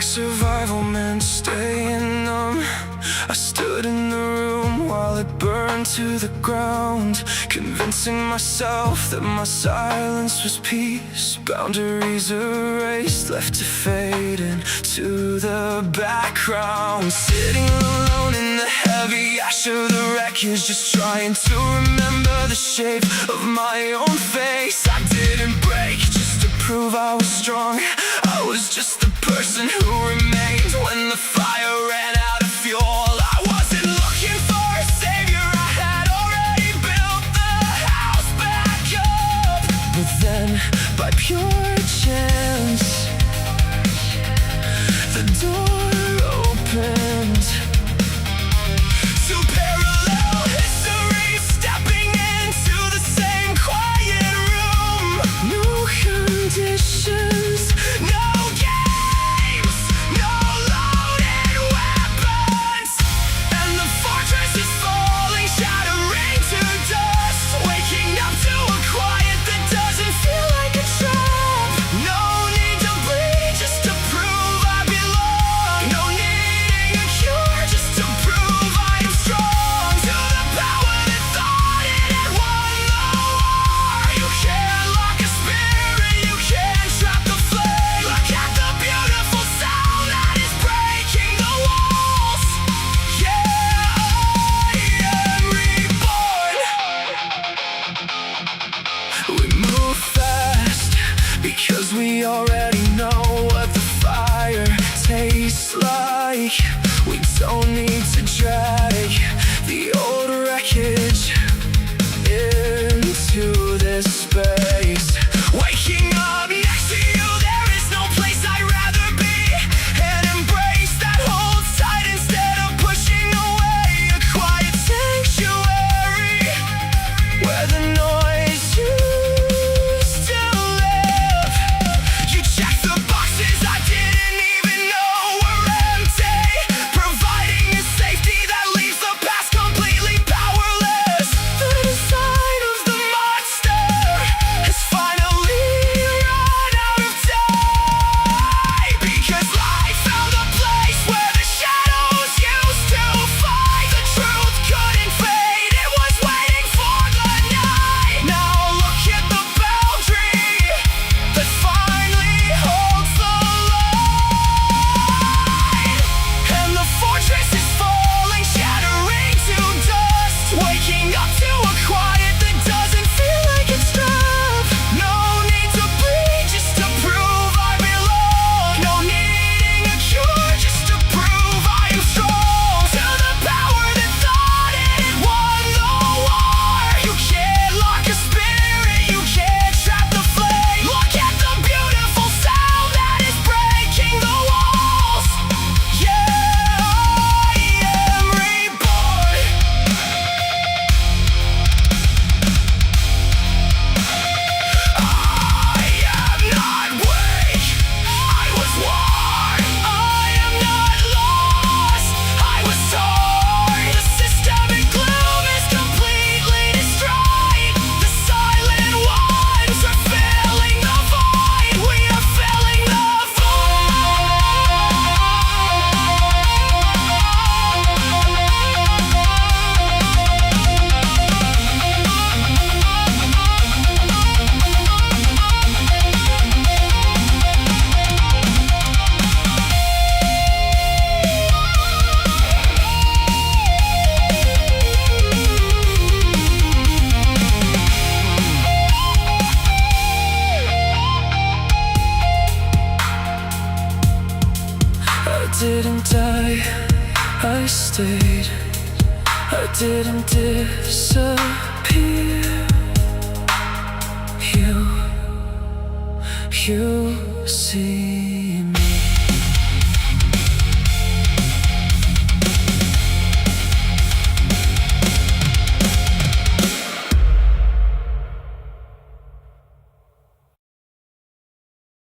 survival meant staying numb. I stood in the room while it burned to the ground, convincing myself that my silence was peace. Boundaries erased, left to fade into the background. Sitting alone in the heavy ash of the wreckage, just trying to remember the shape of my own face. I didn't break just to prove I was strong. I was just the person who remained when the fire ran out of fuel. I wasn't looking for a savior, I had already built the house back up. But then, by pure chance, the door opened. Two parallel histories stepping into the same quiet room. No conditions, no games, no loaded weapons. And the fortress is falling, shattering to dust, waking up to a quiet that doesn't feel like a trap. No need to bleed just to prove I belong. No needing a cure just to prove I am strong. To the power that thought it had won the war. You can't lock a spirit, you can't trap the flame. Look at the beautiful sound that is breaking the walls. Yeah, I am reborn. We move fast because we already know what the fire tastes like. We don't need to drag the old wreckage into this space. Waking up next to you, there is no place I'd rather be. An embrace that holds tight instead of pushing away. A quiet sanctuary where the noise used to live. You check the boxes I didn't even know were empty, providing a safety that leaves the past completely powerless. The design of the monster has finally run out of time, because life found a place where the shadows used to fight. The truth couldn't fade, it was waiting for the night. Now look at the boundary that finally holds the line. And the fortress is falling, shattering to dust, waking up to a quiet that doesn't feel like it's enough. No need to bleed just to prove I belong. No needing a cure just to prove I am strong. To the power that thought it had won the war. You can't lock a spirit, you can't trap the flame. Look at the beautiful sound that is breaking the walls. Yeah, I am reborn. I am not weak, I was worn. I am not lost, I was torn. The systemic gloom is completely destroyed. The silent ones are filling the void. We are filling the I didn't die, I stayed. I didn't disappear. You see